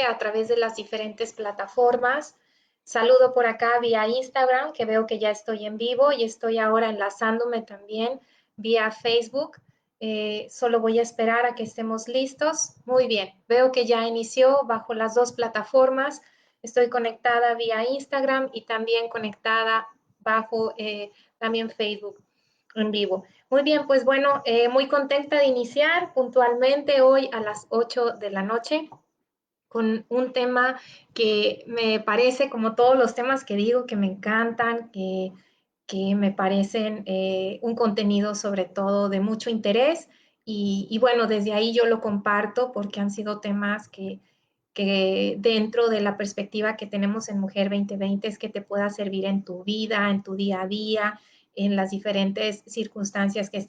a través de las diferentes plataformas. Saludo por acá vía Instagram, que veo que ya estoy en vivo y estoy ahora enlazándome también vía Facebook. Solo voy a esperar a que estemos listos. Muy bien, veo que ya inició bajo las dos plataformas. Estoy conectada vía Instagram y también conectada bajo también Facebook en vivo. Muy bien, pues bueno, muy contenta de iniciar puntualmente hoy a las 8 de la noche con un tema que me parece, como todos los temas que digo, que me encantan, que me parecen un contenido sobre todo de mucho interés y bueno, desde ahí yo lo comparto porque han sido temas que dentro de la perspectiva que tenemos en Mujer 2020 es que te pueda servir en tu vida, en tu día a día, en las diferentes circunstancias que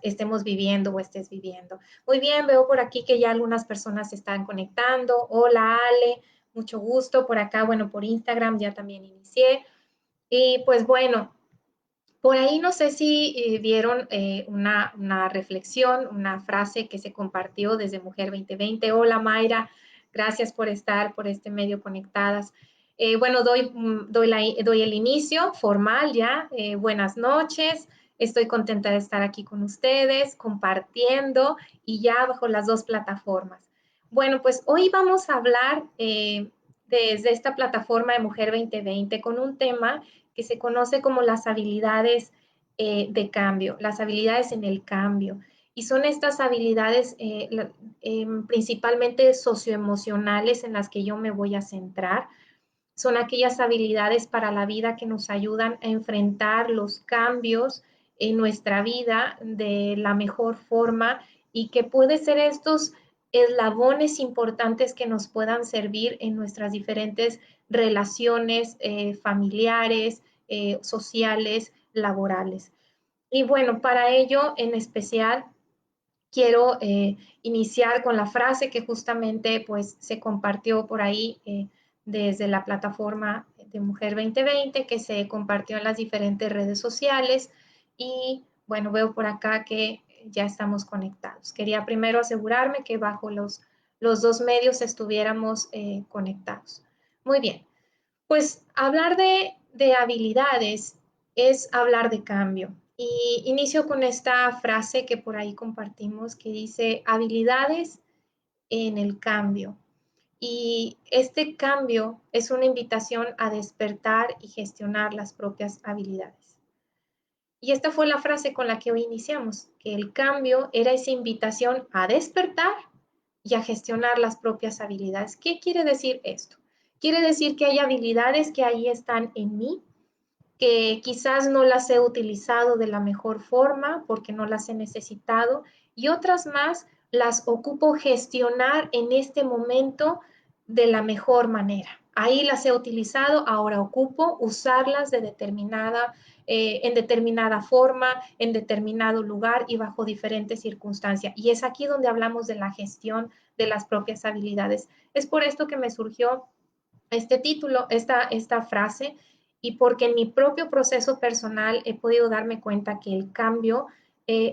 estemos viviendo o estés viviendo. Muy bien, veo por aquí que ya algunas personas se están conectando. Hola Ale, mucho gusto por acá, bueno, por Instagram ya también inicié. Y pues bueno, por ahí no sé si vieron una reflexión, una frase que se compartió desde Mujer 2020. Hola Mayra, gracias por estar por este medio conectadas. Bueno, doy el inicio formal ya. Buenas noches, estoy contenta de estar aquí con ustedes, compartiendo y ya bajo las dos plataformas. Bueno, pues hoy vamos a hablar desde esta plataforma de Mujer 2020 con un tema que se conoce como las habilidades de cambio, las habilidades en el cambio. Y son estas habilidades principalmente socioemocionales en las que yo me voy a centrar. Son aquellas habilidades para la vida que nos ayudan a enfrentar los cambios en nuestra vida de la mejor forma y que puede ser estos eslabones importantes que nos puedan servir en nuestras diferentes relaciones familiares, sociales, laborales. Y bueno, para ello en especial quiero iniciar con la frase que justamente pues se compartió por ahí desde la plataforma de Mujer 2020 que se compartió en las diferentes redes sociales y bueno, veo por acá que ya estamos conectados. Quería primero asegurarme que bajo los dos medios estuviéramos conectados. Muy bien, pues hablar de habilidades es hablar de cambio. Y inicio con esta frase que por ahí compartimos que dice habilidades en el cambio. Y este cambio es una invitación a despertar y gestionar las propias habilidades. Y esta fue la frase con la que hoy iniciamos, que el cambio era esa invitación a despertar y a gestionar las propias habilidades. ¿Qué quiere decir esto? Quiere decir que hay habilidades que ahí están en mí, que quizás no las he utilizado de la mejor forma porque no las he necesitado y otras más las ocupo gestionar en este momento de la mejor manera. Ahí las he utilizado, ahora ocupo usarlas en determinada forma, en determinado lugar y bajo diferentes circunstancias. Y es aquí donde hablamos de la gestión de las propias habilidades. Es por esto que me surgió este título, esta frase, y porque en mi propio proceso personal he podido darme cuenta que el cambio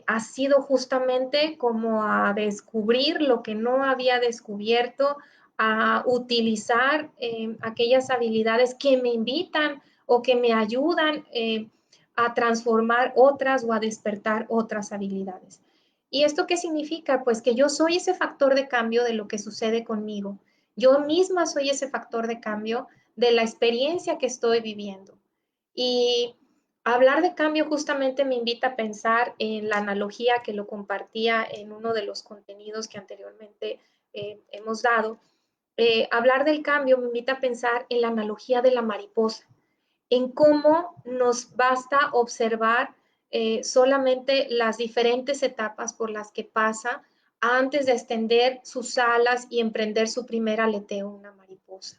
ha sido justamente como a descubrir lo que no había descubierto, a utilizar aquellas habilidades que me invitan o que me ayudan a transformar otras o a despertar otras habilidades. ¿Y esto qué significa? Pues que yo soy ese factor de cambio de lo que sucede conmigo. Yo misma soy ese factor de cambio de la experiencia que estoy viviendo. Y hablar de cambio justamente me invita a pensar en la analogía que lo compartía en uno de los contenidos que anteriormente hemos dado. Hablar del cambio me invita a pensar en la analogía de la mariposa, en cómo nos basta observar solamente las diferentes etapas por las que pasa antes de extender sus alas y emprender su primer aleteo, una mariposa.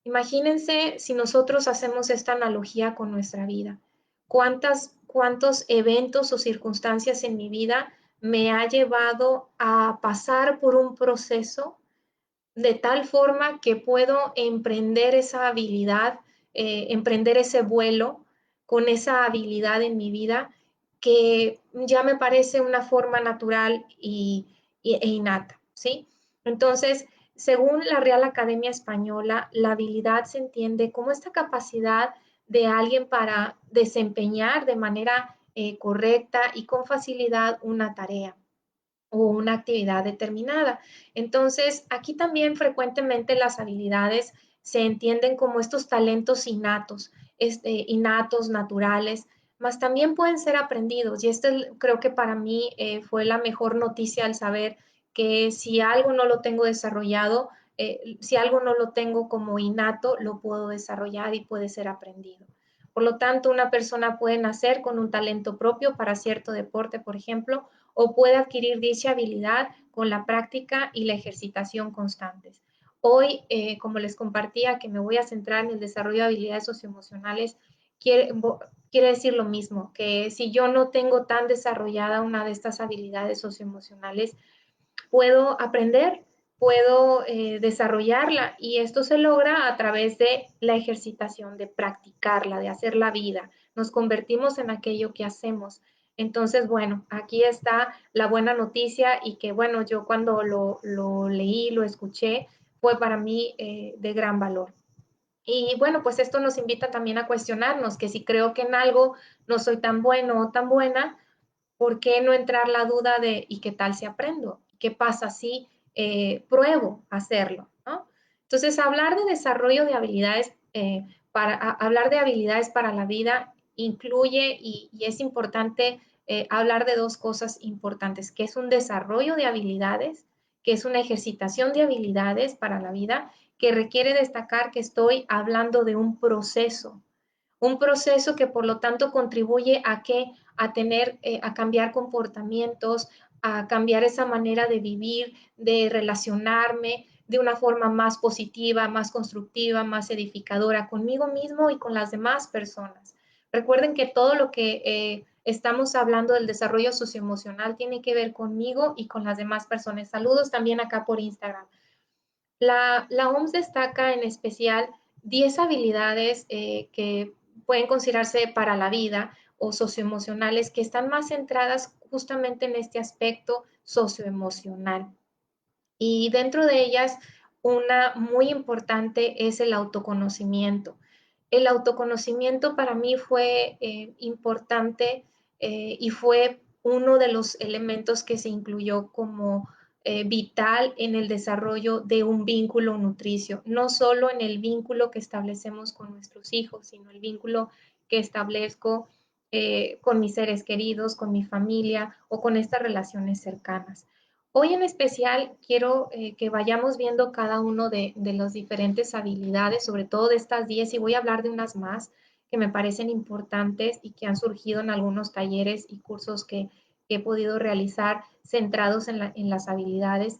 Imagínense si nosotros hacemos esta analogía con nuestra vida. ¿Cuántos eventos o circunstancias en mi vida me ha llevado a pasar por un proceso de tal forma que puedo emprender esa habilidad, emprender ese vuelo con esa habilidad en mi vida que ya me parece una forma natural e innata, ¿sí? Entonces, según la Real Academia Española, la habilidad se entiende como esta capacidad de alguien para desempeñar de manera correcta y con facilidad una tarea o una actividad determinada. Entonces, aquí también frecuentemente las habilidades se entienden como estos talentos innatos, innatos, naturales, mas también pueden ser aprendidos. Y esto creo que para mí fue la mejor noticia al saber que si algo no lo tengo desarrollado, si algo no lo tengo como innato, lo puedo desarrollar y puede ser aprendido. Por lo tanto, una persona puede nacer con un talento propio para cierto deporte, por ejemplo, o puede adquirir dicha habilidad con la práctica y la ejercitación constantes. Hoy, como les compartía, que me voy a centrar en el desarrollo de habilidades socioemocionales, quiere, quiere decir lo mismo, que si yo no tengo tan desarrollada una de estas habilidades socioemocionales, puedo aprender, puedo desarrollarla y esto se logra a través de la ejercitación, de practicarla, de hacer la vida. Nos convertimos en aquello que hacemos. Entonces, bueno, aquí está la buena noticia y que, bueno, yo cuando lo leí, lo escuché, fue para mí de gran valor. Y bueno, pues esto nos invita también a cuestionarnos que si creo que en algo no soy tan bueno o tan buena, ¿por qué no entrar la duda de ¿y qué tal si aprendo? ¿Qué pasa si pruebo hacerlo? ¿No? Entonces, hablar de desarrollo de habilidades, hablar de habilidades para la vida incluye y es importante hablar de dos cosas importantes, que es un desarrollo de habilidades, que es una ejercitación de habilidades para la vida, que requiere destacar que estoy hablando de un proceso que por lo tanto contribuye a que a tener, a cambiar comportamientos, a cambiar esa manera de vivir, de relacionarme de una forma más positiva, más constructiva, más edificadora conmigo mismo y con las demás personas. Recuerden que todo lo que estamos hablando del desarrollo socioemocional tiene que ver conmigo y con las demás personas. Saludos también acá por Instagram. La OMS destaca en especial 10 habilidades que pueden considerarse para la vida o socioemocionales que están más centradas justamente en este aspecto socioemocional. Y dentro de ellas, una muy importante es el autoconocimiento. El autoconocimiento para mí fue importante y fue uno de los elementos que se incluyó como vital en el desarrollo de un vínculo nutricio, no solo en el vínculo que establecemos con nuestros hijos, sino el vínculo que establezco con mis seres queridos, con mi familia o con estas relaciones cercanas. Hoy en especial quiero que vayamos viendo cada uno de las diferentes habilidades, sobre todo de estas 10, y voy a hablar de unas más que me parecen importantes y que han surgido en algunos talleres y cursos que he podido realizar centrados en las habilidades.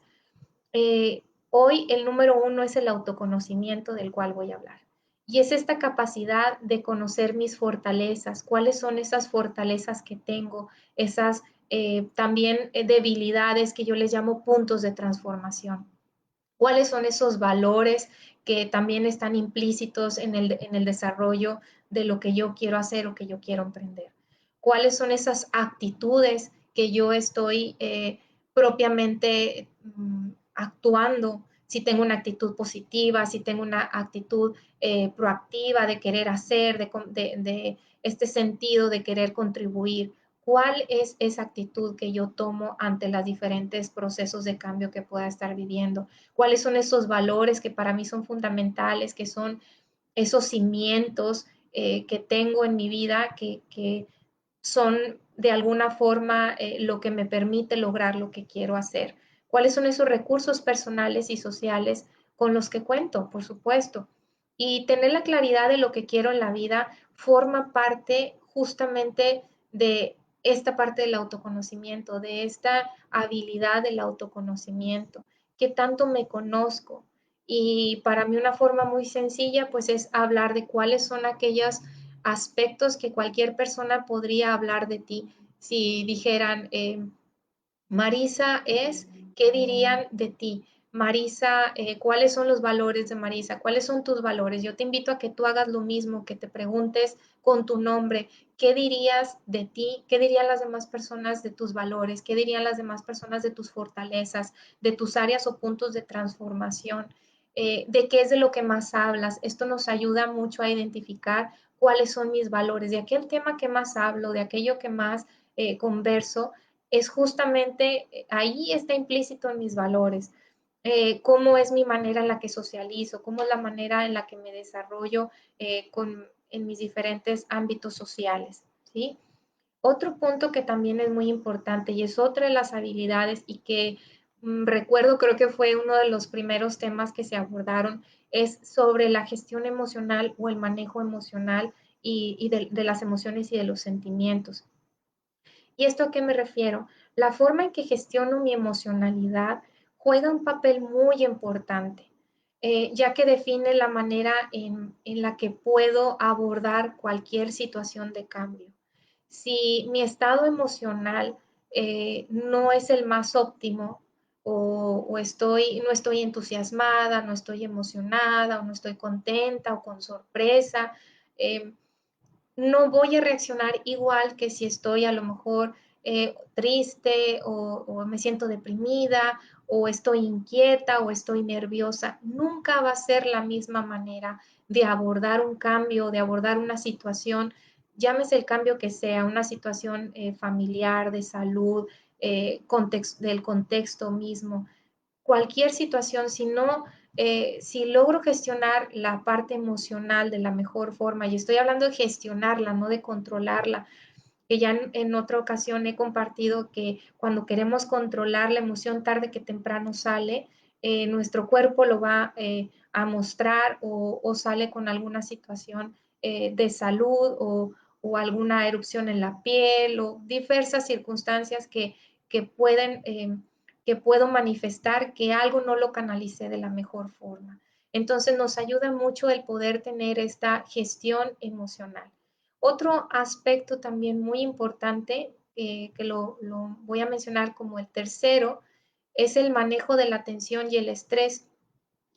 Hoy el número uno es el autoconocimiento del cual voy a hablar. Y es esta capacidad de conocer mis fortalezas, cuáles son esas fortalezas que tengo, esas también debilidades que yo les llamo puntos de transformación. ¿Cuáles son esos valores que también están implícitos en el desarrollo de lo que yo quiero hacer o que yo quiero emprender? ¿Cuáles son esas actitudes que yo estoy propiamente actuando? Si tengo una actitud positiva, si tengo una actitud proactiva de querer hacer, de este sentido de querer contribuir. ¿Cuál es esa actitud que yo tomo ante los diferentes procesos de cambio que pueda estar viviendo? ¿Cuáles son esos valores que para mí son fundamentales, que son esos cimientos que tengo en mi vida que son de alguna forma lo que me permite lograr lo que quiero hacer? ¿Cuáles son esos recursos personales y sociales con los que cuento, por supuesto? Y tener la claridad de lo que quiero en la vida forma parte justamente de esta parte del autoconocimiento, de esta habilidad del autoconocimiento, que tanto me conozco. Y para mí una forma muy sencilla pues es hablar de cuáles son aquellos aspectos que cualquier persona podría hablar de ti. Si dijeran, Marisa es, ¿qué dirían de ti? Marisa, ¿cuáles son los valores de Marisa? ¿Cuáles son tus valores? Yo te invito a que tú hagas lo mismo, que te preguntes con tu nombre, ¿qué dirías de ti? ¿Qué dirían las demás personas de tus valores? ¿Qué dirían las demás personas de tus fortalezas, de tus áreas o puntos de transformación? ¿De qué es de lo que más hablas? Esto nos ayuda mucho a identificar cuáles son mis valores, de aquel tema que más hablo, de aquello que más converso, es justamente ahí está implícito en mis valores. Cómo es mi manera en la que socializo, cómo es la manera en la que me desarrollo en mis diferentes ámbitos sociales, ¿sí? Otro punto que también es muy importante y es otra de las habilidades y que recuerdo, creo que fue uno de los primeros temas que se abordaron, es sobre la gestión emocional o el manejo emocional y de las emociones y de los sentimientos. ¿Y esto a qué me refiero? La forma en que gestiono mi emocionalidad juega un papel muy importante, ya que define la manera en la que puedo abordar cualquier situación de cambio. Si mi estado emocional no es el más óptimo no estoy entusiasmada, no estoy emocionada o no estoy contenta o con sorpresa, eh, no voy a reaccionar igual que si estoy a lo mejor triste o me siento deprimida o estoy inquieta o estoy nerviosa. Nunca va a ser la misma manera de abordar un cambio, de abordar una situación, llámese el cambio que sea, una situación familiar, de salud, del contexto mismo cualquier situación, si logro gestionar la parte emocional de la mejor forma, y estoy hablando de gestionarla, no de controlarla, que ya en otra ocasión he compartido que cuando queremos controlar la emoción tarde que temprano sale, nuestro cuerpo lo va a mostrar o sale con alguna situación de salud o alguna erupción en la piel o diversas circunstancias que pueden que puedo manifestar que algo no lo canalicé de la mejor forma. Entonces nos ayuda mucho el poder tener esta gestión emocional. Otro aspecto también muy importante, que lo voy a mencionar como el tercero, es el manejo de la tensión y el estrés.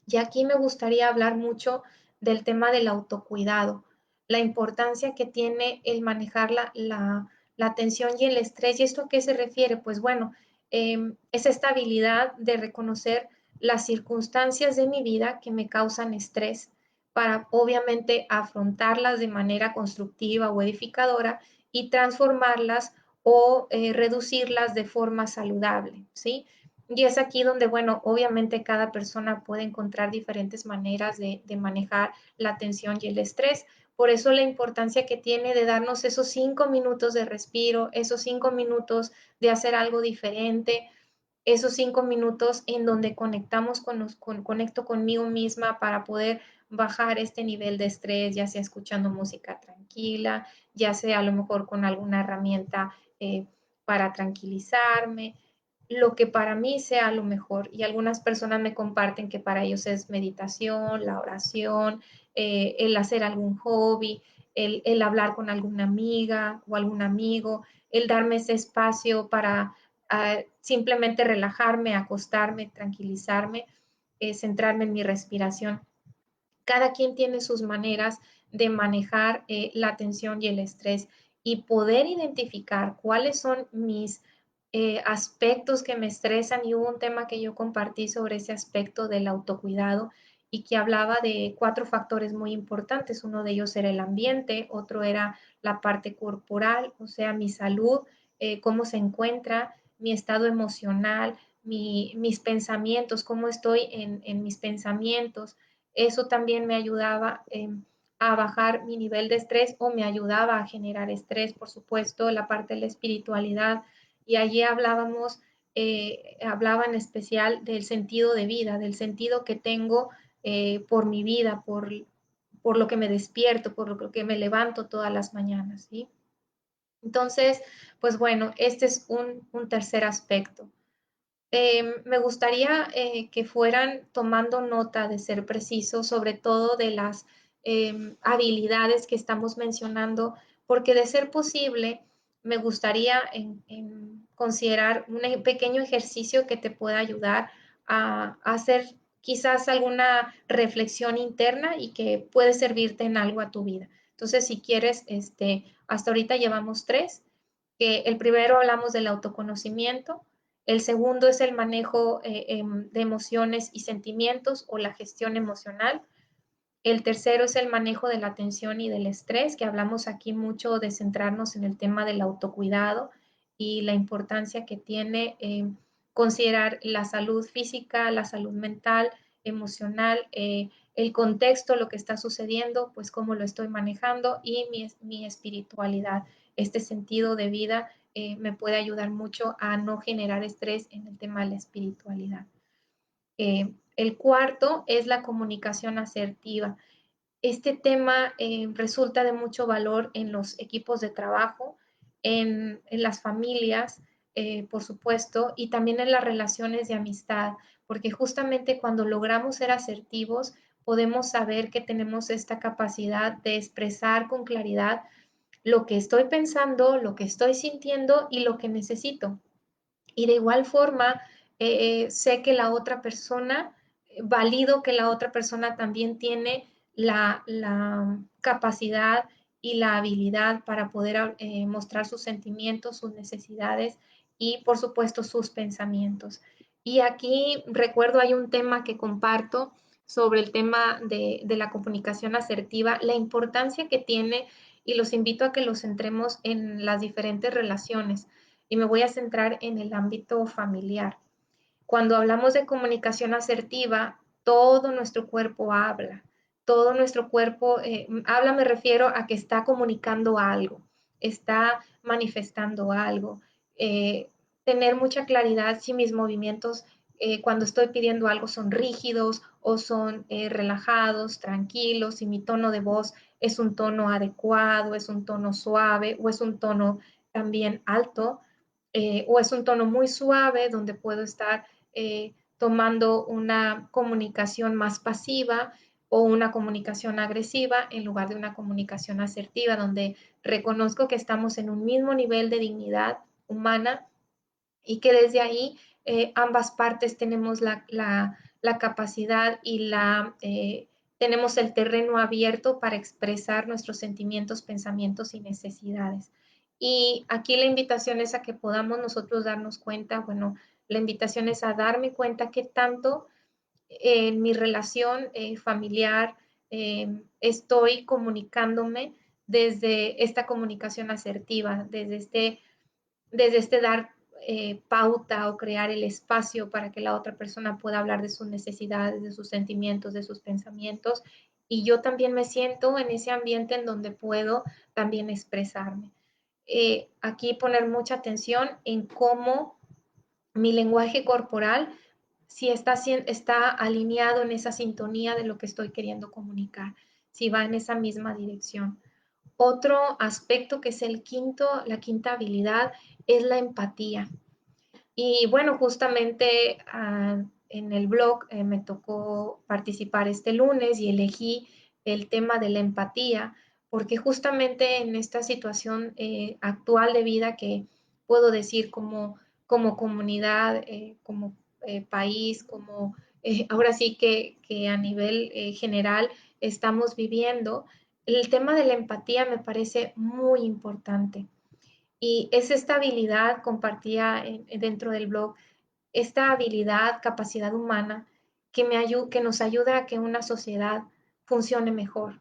Y aquí me gustaría hablar mucho del tema del autocuidado, la importancia que tiene el manejar la tensión y el estrés. ¿Y esto a qué se refiere? Pues bueno, es esta habilidad de reconocer las circunstancias de mi vida que me causan estrés para obviamente afrontarlas de manera constructiva o edificadora y transformarlas o reducirlas de forma saludable, ¿sí? Y es aquí donde, bueno, obviamente cada persona puede encontrar diferentes maneras de manejar la tensión y el estrés. Por eso la importancia que tiene de darnos esos 5 minutos de respiro, esos 5 minutos de hacer algo diferente, esos 5 minutos en donde conecto conmigo misma para poder bajar este nivel de estrés, ya sea escuchando música tranquila, ya sea a lo mejor con alguna herramienta para tranquilizarme, lo que para mí sea lo mejor. Y algunas personas me comparten que para ellos es meditación, la oración, el hacer algún hobby, el hablar con alguna amiga o algún amigo, el darme ese espacio para simplemente relajarme, acostarme, tranquilizarme, centrarme en mi respiración. Cada quien tiene sus maneras de manejar la tensión y el estrés y poder identificar cuáles son mis aspectos que me estresan. Y hubo un tema que yo compartí sobre ese aspecto del autocuidado y que hablaba de 4 factores muy importantes. Uno de ellos era el ambiente, otro era la parte corporal, o sea, mi salud, cómo se encuentra, mi estado emocional, mis pensamientos, cómo estoy en mis pensamientos. Eso también me ayudaba a bajar mi nivel de estrés o me ayudaba a generar estrés, por supuesto, la parte de la espiritualidad. Y allí hablaba en especial del sentido de vida, del sentido que tengo por mi vida, por lo que me despierto, por lo que me levanto todas las mañanas, ¿sí? Entonces, pues bueno, este es un tercer aspecto. Me gustaría que fueran tomando nota de ser precisos, sobre todo de las habilidades que estamos mencionando, porque de ser posible, me gustaría considerar un pequeño ejercicio que te pueda ayudar a hacer quizás alguna reflexión interna y que puede servirte en algo a tu vida. Entonces, si quieres, hasta ahorita llevamos 3, que el primero hablamos del autoconocimiento, el segundo es el manejo de emociones y sentimientos o la gestión emocional. El tercero es el manejo de la tensión y del estrés, que hablamos aquí mucho de centrarnos en el tema del autocuidado y la importancia que tiene considerar la salud física, la salud mental, emocional, el contexto, lo que está sucediendo, pues cómo lo estoy manejando y mi espiritualidad. Este sentido de vida me puede ayudar mucho a no generar estrés en el tema de la espiritualidad. El cuarto es la comunicación asertiva. Este tema resulta de mucho valor en los equipos de trabajo, en las familias, por supuesto, y también en las relaciones de amistad, porque justamente cuando logramos ser asertivos, podemos saber que tenemos esta capacidad de expresar con claridad lo que estoy pensando, lo que estoy sintiendo y lo que necesito. Y de igual forma, sé que la otra persona, valido que la otra persona también tiene la capacidad y la habilidad para poder mostrar sus sentimientos, sus necesidades y, por supuesto, sus pensamientos. Y aquí recuerdo, hay un tema que comparto sobre el tema de la comunicación asertiva, la importancia que tiene y los invito a que los centremos en las diferentes relaciones y me voy a centrar en el ámbito familiar. Cuando hablamos de comunicación asertiva, todo nuestro cuerpo habla, todo nuestro cuerpo habla, me refiero a que está comunicando algo, está manifestando algo. Eh, Tener mucha claridad si mis movimientos cuando estoy pidiendo algo son rígidos o son relajados, tranquilos, si mi tono de voz es un tono adecuado, es un tono suave o es un tono también alto, o es un tono muy suave donde puedo estar tomando una comunicación más pasiva o una comunicación agresiva en lugar de una comunicación asertiva, donde reconozco que estamos en un mismo nivel de dignidad humana y que desde ahí ambas partes tenemos la capacidad y tenemos el terreno abierto para expresar nuestros sentimientos, pensamientos y necesidades. Y aquí la invitación es a que podamos nosotros darnos cuenta, bueno, la invitación es a darme cuenta que tanto en mi relación familiar estoy comunicándome desde esta comunicación asertiva, desde este dar pauta o crear el espacio para que la otra persona pueda hablar de sus necesidades, de sus sentimientos, de sus pensamientos. Y yo también me siento en ese ambiente en donde puedo también expresarme. Aquí poner mucha atención en cómo mi lenguaje corporal, si está alineado en esa sintonía de lo que estoy queriendo comunicar, si va en esa misma dirección. Otro aspecto que es la quinta habilidad es la empatía. Y bueno, justamente en el blog me tocó participar este lunes y elegí el tema de la empatía, porque justamente en esta situación actual de vida que puedo decir como comunidad, como país, como ahora sí que a nivel general estamos viviendo, el tema de la empatía me parece muy importante. Y es esta habilidad, compartía dentro del blog, esta habilidad, capacidad humana que nos ayuda a que una sociedad funcione mejor.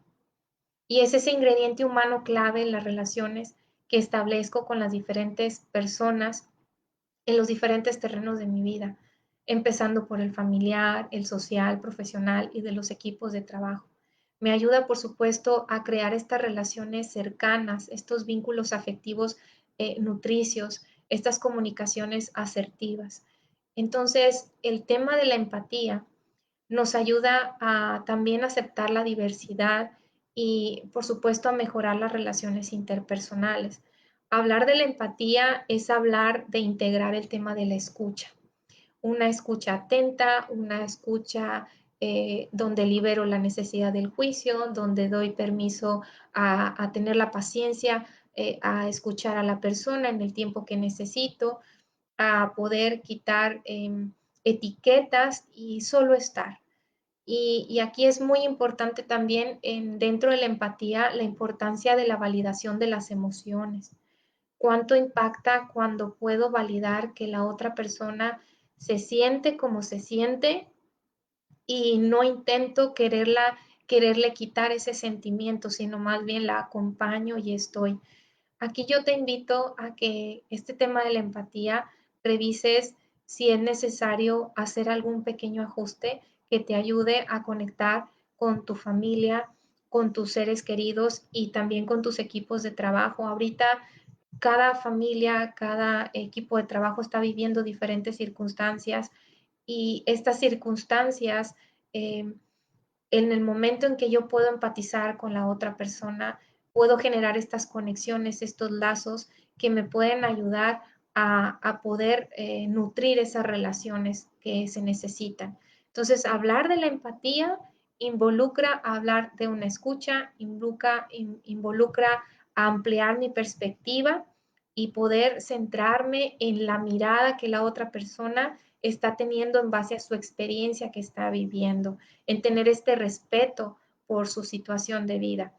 Y es ese ingrediente humano clave en las relaciones que establezco con las diferentes personas en los diferentes terrenos de mi vida, empezando por el familiar, el social, profesional y de los equipos de trabajo. Me ayuda, por supuesto, a crear estas relaciones cercanas, estos vínculos afectivos nutricios, estas comunicaciones asertivas. Entonces, el tema de la empatía nos ayuda a también aceptar la diversidad y, por supuesto, a mejorar las relaciones interpersonales. Hablar de la empatía es hablar de integrar el tema de la escucha. Una escucha atenta, una escucha donde libero la necesidad del juicio, donde doy permiso a tener la paciencia, a escuchar a la persona en el tiempo que necesito, a poder quitar etiquetas y solo estar. Y aquí es muy importante también dentro de la empatía la importancia de la validación de las emociones. ¿Cuánto impacta cuando puedo validar que la otra persona se siente como se siente y no intento quererle quitar ese sentimiento, sino más bien la acompaño y estoy? Aquí yo te invito a que este tema de la empatía revises si es necesario hacer algún pequeño ajuste que te ayude a conectar con tu familia, con tus seres queridos y también con tus equipos de trabajo. Ahorita cada familia, cada equipo de trabajo está viviendo diferentes circunstancias y estas circunstancias, eh, en el momento en que yo puedo empatizar con la otra persona, puedo generar estas conexiones, estos lazos que me pueden ayudar a poder nutrir esas relaciones que se necesitan. Entonces, hablar de la empatía involucra hablar de una escucha, involucra ampliar mi perspectiva y poder centrarme en la mirada que la otra persona está teniendo en base a su experiencia que está viviendo, en tener este respeto por su situación de vida.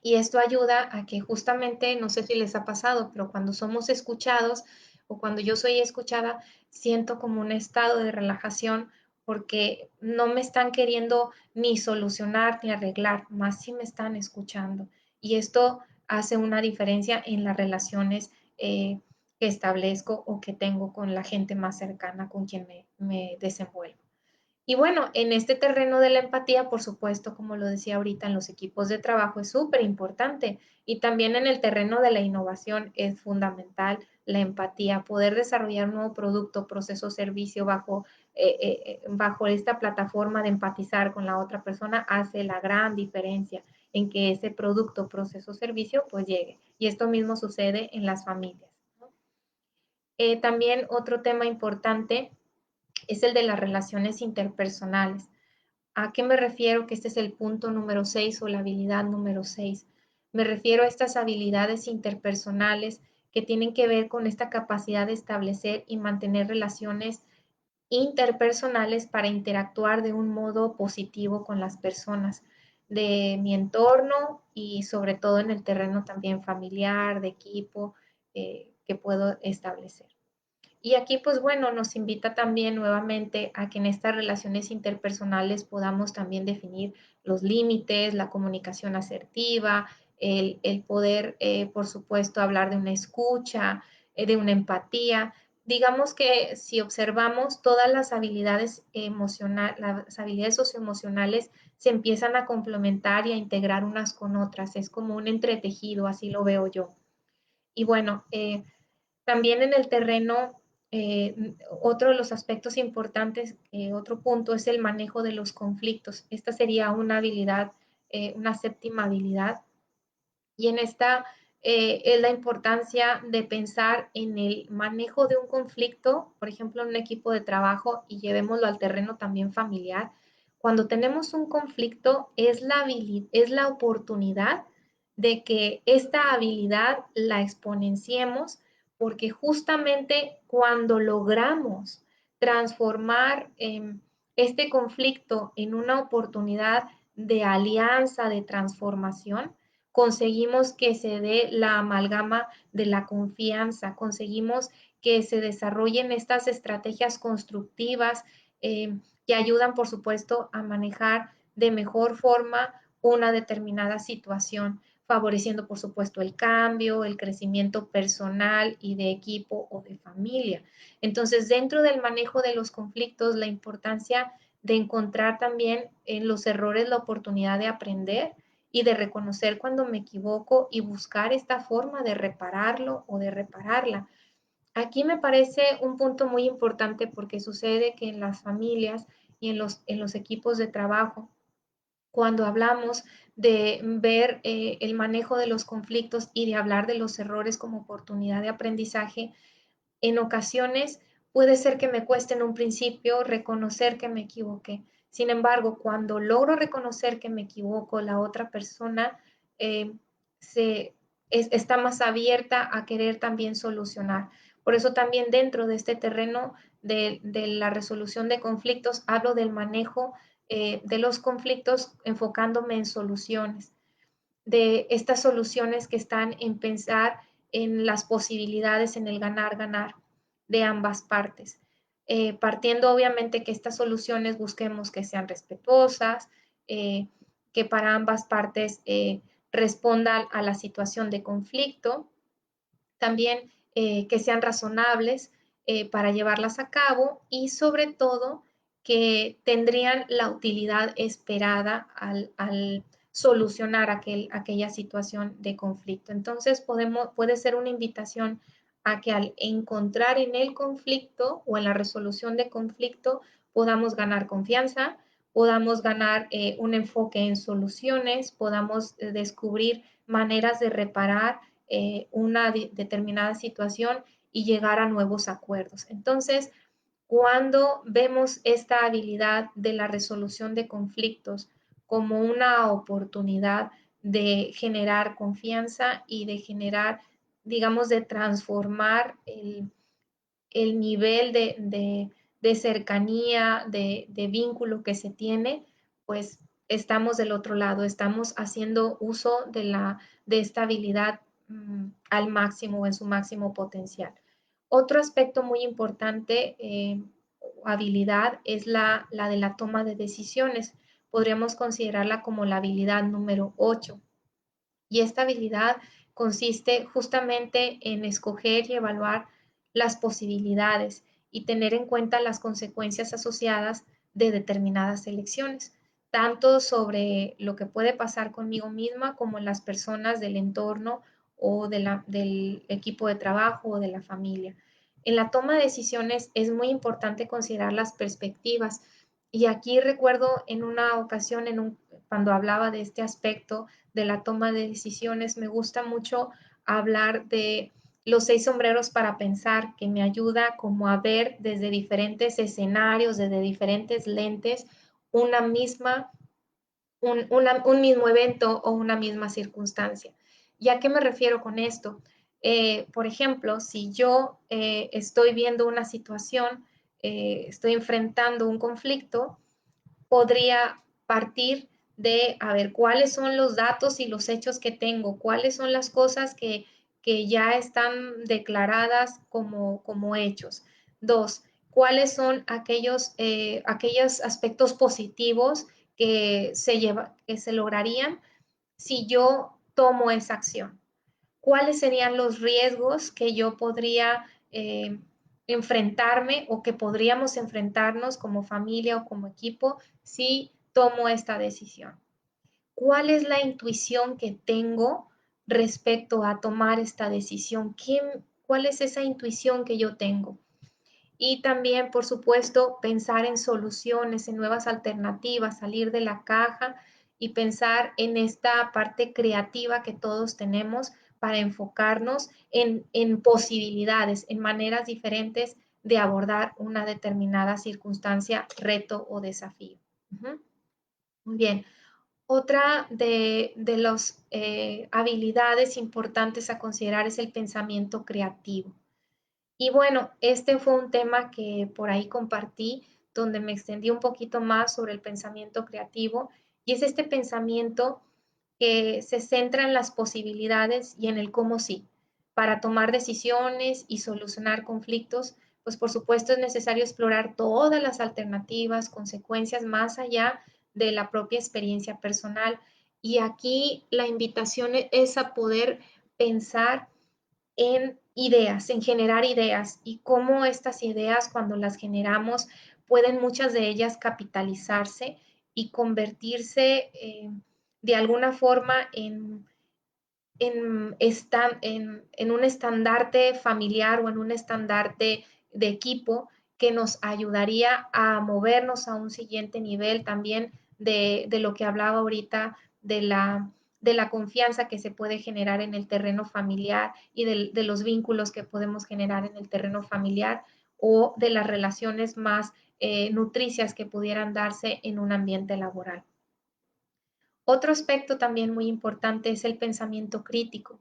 Y esto ayuda a que justamente, no sé si les ha pasado, pero cuando somos escuchados o cuando yo soy escuchada, siento como un estado de relajación porque no me están queriendo ni solucionar ni arreglar, más si me están escuchando. Y esto hace una diferencia en las relaciones que establezco o que tengo con la gente más cercana con quien me desenvuelvo. Y bueno, en este terreno de la empatía, por supuesto, como lo decía ahorita, en los equipos de trabajo es súper importante y también en el terreno de la innovación es fundamental la empatía, poder desarrollar un nuevo producto, proceso, servicio bajo esta plataforma de empatizar con la otra persona hace la gran diferencia en que ese producto, proceso, servicio pues llegue. Y esto mismo sucede en las familias, ¿no? También otro tema importante es el de las relaciones interpersonales. ¿A qué me refiero? Que este es el punto número 6 o la habilidad número 6. Me refiero a estas habilidades interpersonales que tienen que ver con esta capacidad de establecer y mantener relaciones interpersonales para interactuar de un modo positivo con las personas de mi entorno y sobre todo en el terreno también familiar, de equipo, que puedo establecer. Y aquí, pues bueno, nos invita también nuevamente a que en estas relaciones interpersonales podamos también definir los límites, la comunicación asertiva, el poder, por supuesto, hablar de una escucha, de una empatía. Digamos que si observamos todas las habilidades emocionales, las habilidades socioemocionales se empiezan a complementar y a integrar unas con otras. Es como un entretejido, así lo veo yo. Y bueno, también en el terreno, otro de los aspectos importantes, otro punto es el manejo de los conflictos. Esta sería una habilidad, una séptima habilidad. Y en esta es la importancia de pensar en el manejo de un conflicto, por ejemplo, en un equipo de trabajo y llevémoslo al terreno también familiar. Cuando tenemos un conflicto es la oportunidad de que esta habilidad la exponenciemos porque justamente cuando logramos transformar este conflicto en una oportunidad de alianza, de transformación, conseguimos que se dé la amalgama de la confianza, conseguimos que se desarrollen estas estrategias constructivas que ayudan, por supuesto, a manejar de mejor forma una determinada situación, favoreciendo, por supuesto, el cambio, el crecimiento personal y de equipo o de familia. Entonces, dentro del manejo de los conflictos, la importancia de encontrar también en los errores la oportunidad de aprender y de reconocer cuando me equivoco y buscar esta forma de repararlo o de repararla. Aquí me parece un punto muy importante porque sucede que en las familias y en los equipos de trabajo, cuando hablamos de ver el manejo de los conflictos y de hablar de los errores como oportunidad de aprendizaje, en ocasiones puede ser que me cueste en un principio reconocer que me equivoqué. Sin embargo, cuando logro reconocer que me equivoco, la otra persona eh, está más abierta a querer también solucionar. Por eso también dentro de este terreno de la resolución de conflictos, hablo del manejo de los conflictos enfocándome en soluciones, de estas soluciones que están en pensar en las posibilidades, en el ganar-ganar de ambas partes. Partiendo obviamente que estas soluciones busquemos que sean respetuosas, que para ambas partes respondan a la situación de conflicto, también que sean razonables para llevarlas a cabo y sobre todo que tendrían la utilidad esperada al solucionar aquella situación de conflicto. Entonces puede ser una invitación a que al encontrar en el conflicto o en la resolución de conflicto podamos ganar confianza, podamos ganar un enfoque en soluciones, podamos descubrir maneras de reparar una determinada situación y llegar a nuevos acuerdos. Entonces, cuando vemos esta habilidad de la resolución de conflictos como una oportunidad de generar confianza y de generar, digamos, de transformar el nivel de cercanía, de vínculo que se tiene, pues estamos del otro lado, estamos haciendo uso de esta habilidad al máximo, en su máximo potencial. Otro aspecto muy importante, habilidad, es la de la toma de decisiones. Podríamos considerarla como la habilidad número 8. Y esta habilidad consiste justamente en escoger y evaluar las posibilidades y tener en cuenta las consecuencias asociadas de determinadas elecciones, tanto sobre lo que puede pasar conmigo misma como en las personas del entorno o del equipo de trabajo o de la familia. En la toma de decisiones es muy importante considerar las perspectivas. Y aquí recuerdo en una ocasión, cuando hablaba de este aspecto, de la toma de decisiones, me gusta mucho hablar de los 6 sombreros para pensar, que me ayuda como a ver desde diferentes escenarios, desde diferentes lentes, una misma, un mismo evento o una misma circunstancia. ¿Y a qué me refiero con esto? Por ejemplo, si yo estoy viendo una situación, estoy enfrentando un conflicto, podría partir de a ver cuáles son los datos y los hechos que tengo, cuáles son las cosas que ya están declaradas como hechos. Dos, cuáles son aquellos aspectos positivos que se lograrían si yo tomo esa acción. ¿Cuáles serían los riesgos que yo podría enfrentarme o que podríamos enfrentarnos como familia o como equipo si tomo esta decisión? ¿Cuál es la intuición que tengo respecto a tomar esta decisión? ¿Cuál es esa intuición que yo tengo? Y también, por supuesto, pensar en soluciones, en nuevas alternativas, salir de la caja y pensar en esta parte creativa que todos tenemos para enfocarnos en posibilidades, en maneras diferentes de abordar una determinada circunstancia, reto o desafío. Muy bien. Otra de las habilidades importantes a considerar es el pensamiento creativo. Y bueno, este fue un tema que por ahí compartí, donde me extendí un poquito más sobre el pensamiento creativo, y es este pensamiento que se centra en las posibilidades y en el cómo sí. Para tomar decisiones y solucionar conflictos, pues por supuesto es necesario explorar todas las alternativas, consecuencias más allá de la propia experiencia personal. Y aquí la invitación es a poder pensar en ideas, en generar ideas y cómo estas ideas, cuando las generamos, pueden muchas de ellas capitalizarse y convertirse de alguna forma en un estandarte familiar o en un estandarte de equipo que nos ayudaría a movernos a un siguiente nivel también de lo que hablaba ahorita de la confianza que se puede generar en el terreno familiar y de los vínculos que podemos generar en el terreno familiar o de las relaciones más nutricias que pudieran darse en un ambiente laboral. Otro aspecto también muy importante es el pensamiento crítico.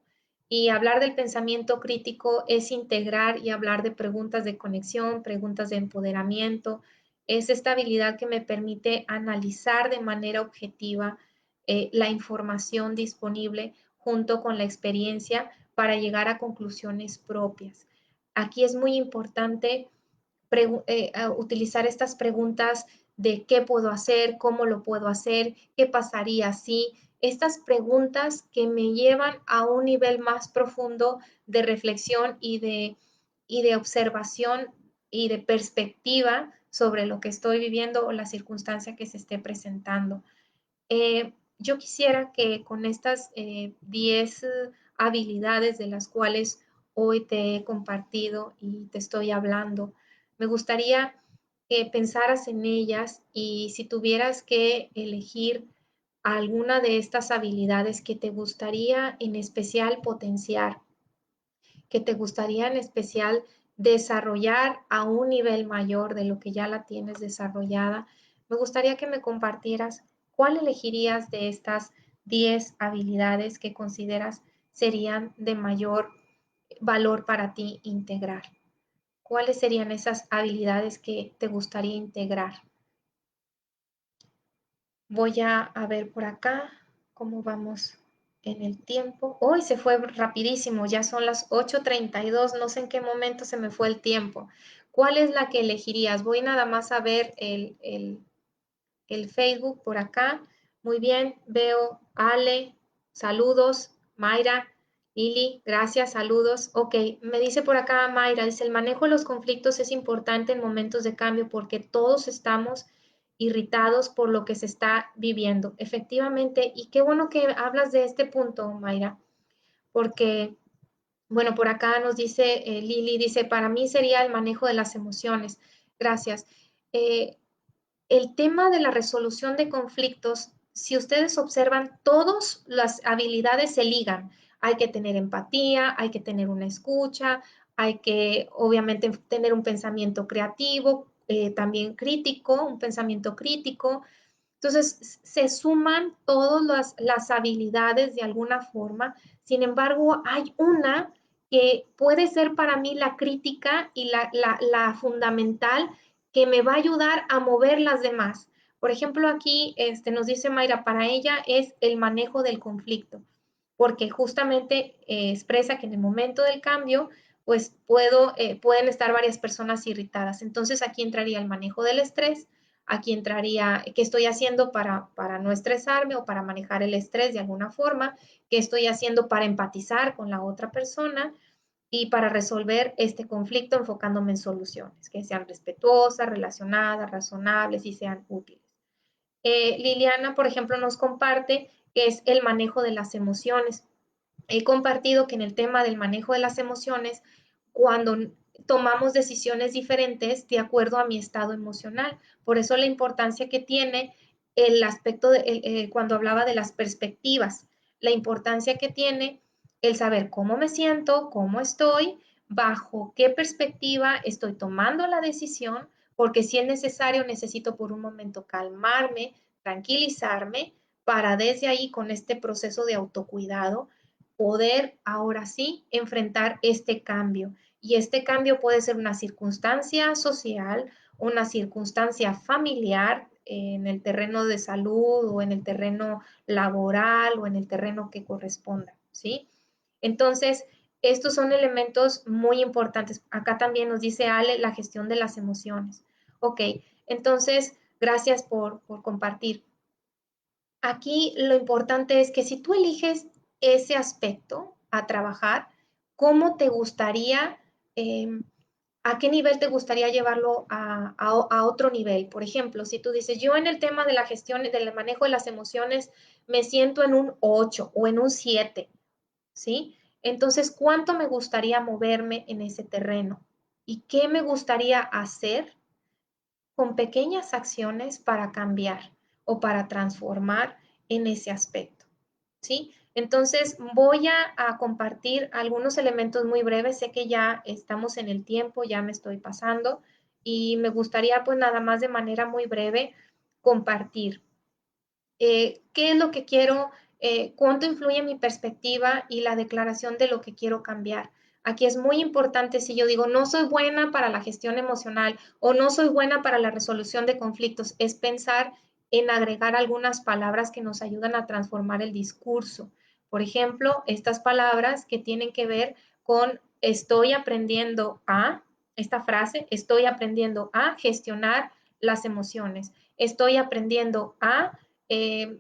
Y hablar del pensamiento crítico es integrar y hablar de preguntas de conexión, preguntas de empoderamiento. Es esta habilidad que me permite analizar de manera objetiva la información disponible junto con la experiencia para llegar a conclusiones propias. Aquí es muy importante utilizar estas preguntas de qué puedo hacer, cómo lo puedo hacer, qué pasaría si, estas preguntas que me llevan a un nivel más profundo de reflexión y de observación y de perspectiva sobre lo que estoy viviendo o la circunstancia que se esté presentando. Yo quisiera que con estas 10 habilidades de las cuales hoy te he compartido y te estoy hablando, me gustaría que pensaras en ellas y si tuvieras que elegir alguna de estas habilidades que te gustaría en especial potenciar, que te gustaría en especial desarrollar a un nivel mayor de lo que ya la tienes desarrollada, me gustaría que me compartieras cuál elegirías de estas 10 habilidades que consideras serían de mayor valor para ti integrar. ¿Cuáles serían esas habilidades que te gustaría integrar? Voy a ver por acá cómo vamos en el tiempo. Hoy se fue rapidísimo, ya son las 8:32, no sé en qué momento se me fue el tiempo. ¿Cuál es la que elegirías? Voy nada más a ver el Facebook por acá. Muy bien, veo Ale, saludos, Mayra, Lili, gracias, saludos. Ok, me dice por acá Mayra, dice, el manejo de los conflictos es importante en momentos de cambio porque todos estamos irritados por lo que se está viviendo. Efectivamente, y qué bueno que hablas de este punto, Mayra, porque, bueno, por acá nos dice Lili, dice, para mí sería el manejo de las emociones. Gracias. Eh, el tema de la resolución de conflictos, si ustedes observan, todas las habilidades se ligan. Hay que tener empatía, hay que tener una escucha, hay que obviamente tener un pensamiento creativo, también crítico, un pensamiento crítico. Entonces, se suman todas las habilidades de alguna forma. Sin embargo, hay una que puede ser para mí la crítica y la fundamental que me va a ayudar a mover las demás. Por ejemplo, aquí nos dice Mayra, para ella es el manejo del conflicto, porque justamente expresa que en el momento del cambio, pues pueden estar varias personas irritadas. Entonces aquí entraría el manejo del estrés, aquí entraría qué estoy haciendo para no estresarme o para manejar el estrés de alguna forma, qué estoy haciendo para empatizar con la otra persona y para resolver este conflicto enfocándome en soluciones que sean respetuosas, relacionadas, razonables y sean útiles. Liliana, por ejemplo, nos comparte que es el manejo de las emociones. He compartido que en el tema del manejo de las emociones, cuando tomamos decisiones diferentes de acuerdo a mi estado emocional. Por eso la importancia que tiene el aspecto de cuando hablaba de las perspectivas, la importancia que tiene el saber cómo me siento, cómo estoy, bajo qué perspectiva estoy tomando la decisión, porque si es necesario necesito por un momento calmarme, tranquilizarme, para desde ahí con este proceso de autocuidado poder ahora sí enfrentar este cambio. Y este cambio puede ser una circunstancia social, una circunstancia familiar en el terreno de salud o en el terreno laboral o en el terreno que corresponda, ¿sí? Entonces, estos son elementos muy importantes. Acá también nos dice Ale la gestión de las emociones. Ok, entonces, gracias por compartir. Aquí lo importante es que si tú eliges ese aspecto a trabajar, ¿cómo te gustaría, a qué nivel te gustaría llevarlo a otro nivel? Por ejemplo, si tú dices, yo en el tema de la gestión, del manejo de las emociones, me siento en un 8 o en un 7, ¿sí? Entonces, ¿cuánto me gustaría moverme en ese terreno? ¿Y qué me gustaría hacer con pequeñas acciones para cambiar o para transformar en ese aspecto? ¿Sí? Entonces voy a compartir algunos elementos muy breves. Sé que ya estamos en el tiempo, ya me estoy pasando y me gustaría pues nada más de manera muy breve compartir. ¿Qué es lo que quiero ¿Cuánto influye mi perspectiva y la declaración de lo que quiero cambiar? Aquí es muy importante si yo digo, no soy buena para la gestión emocional o no soy buena para la resolución de conflictos, es pensar en agregar algunas palabras que nos ayudan a transformar el discurso. Por ejemplo, estas palabras que tienen que ver con estoy aprendiendo a, esta frase, estoy aprendiendo a gestionar las emociones, estoy aprendiendo a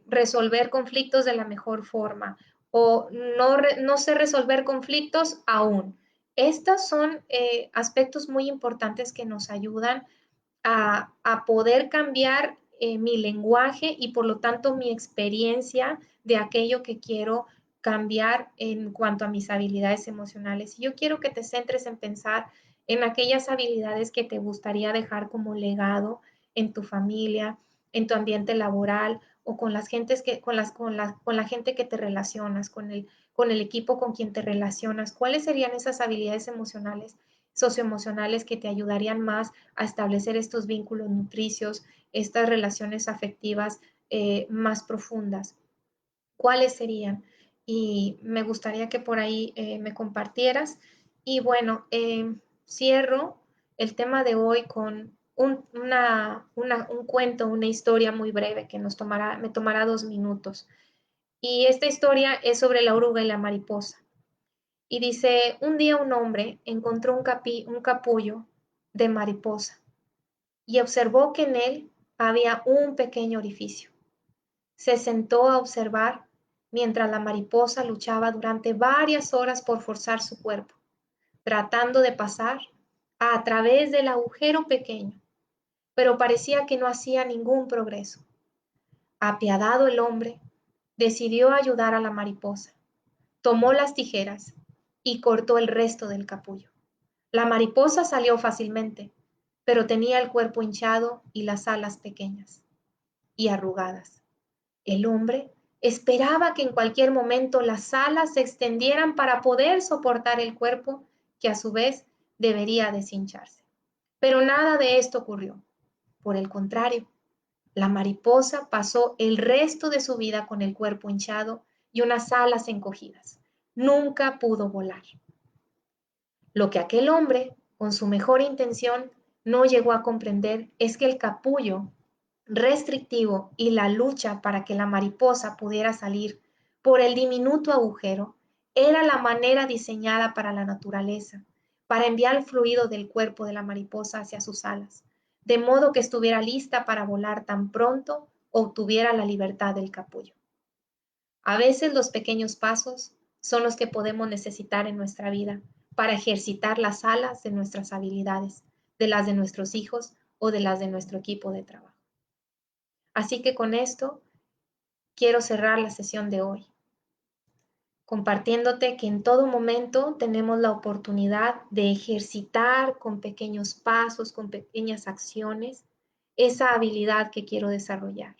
resolver conflictos de la mejor forma o no sé resolver conflictos aún. Estos son aspectos muy importantes que nos ayudan a poder cambiar mi lenguaje y por lo tanto mi experiencia de aquello que quiero cambiar en cuanto a mis habilidades emocionales. Y yo quiero que te centres en pensar en aquellas habilidades que te gustaría dejar como legado en tu familia, en tu ambiente laboral o con las gentes que, con la gente que te relacionas, con el equipo con quien te relacionas. ¿Cuáles serían esas habilidades emocionales, socioemocionales que te ayudarían más a establecer estos vínculos nutricios, estas relaciones afectivas más profundas? ¿Cuáles serían? Y me gustaría que por ahí me compartieras. Y bueno, cierro el tema de hoy con un cuento, una historia muy breve que me tomará 2 minutos. Y esta historia es sobre la oruga y la mariposa. Y dice, un día un hombre encontró un capullo de mariposa y observó que en él había un pequeño orificio. Se sentó a observar mientras la mariposa luchaba durante varias horas por forzar su cuerpo, tratando de pasar a través del agujero pequeño, pero parecía que no hacía ningún progreso. Apiadado el hombre, decidió ayudar a la mariposa. Tomó las tijeras y cortó el resto del capullo. La mariposa salió fácilmente, pero tenía el cuerpo hinchado y las alas pequeñas y arrugadas. El hombre esperaba que en cualquier momento las alas se extendieran para poder soportar el cuerpo, que a su vez debería deshincharse. Pero nada de esto ocurrió. Por el contrario, la mariposa pasó el resto de su vida con el cuerpo hinchado y unas alas encogidas. Nunca pudo volar. Lo que aquel hombre, con su mejor intención, no llegó a comprender es que el capullo restrictivo y la lucha para que la mariposa pudiera salir por el diminuto agujero era la manera diseñada para la naturaleza, para enviar el fluido del cuerpo de la mariposa hacia sus alas, de modo que estuviera lista para volar tan pronto obtuviera la libertad del capullo. A veces los pequeños pasos son los que podemos necesitar en nuestra vida para ejercitar las alas de nuestras habilidades, de las de nuestros hijos o de las de nuestro equipo de trabajo. Así que con esto quiero cerrar la sesión de hoy, compartiéndote que en todo momento tenemos la oportunidad de ejercitar con pequeños pasos, con pequeñas acciones, esa habilidad que quiero desarrollar.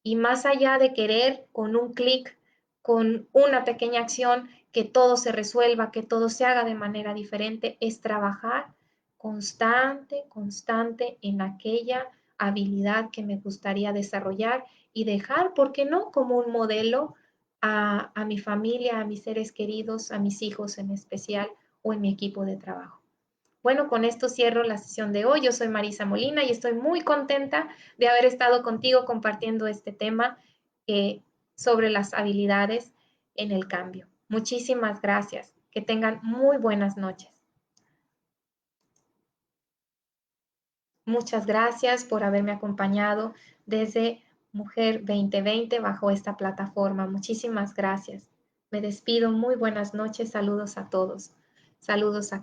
Y más allá de querer con un clic, con una pequeña acción, que todo se resuelva, que todo se haga de manera diferente, es trabajar constante en aquella habilidad que me gustaría desarrollar y dejar, ¿por qué no?, como un modelo a mi familia, a mis seres queridos, a mis hijos en especial o en mi equipo de trabajo. Bueno, con esto cierro la sesión de hoy. Yo soy Marisa Molina y estoy muy contenta de haber estado contigo compartiendo este tema sobre las habilidades en el cambio. Muchísimas gracias. Que tengan muy buenas noches. Muchas gracias por haberme acompañado desde Mujer 2020 bajo esta plataforma. Muchísimas gracias. Me despido. Muy buenas noches. Saludos a todos. Saludos a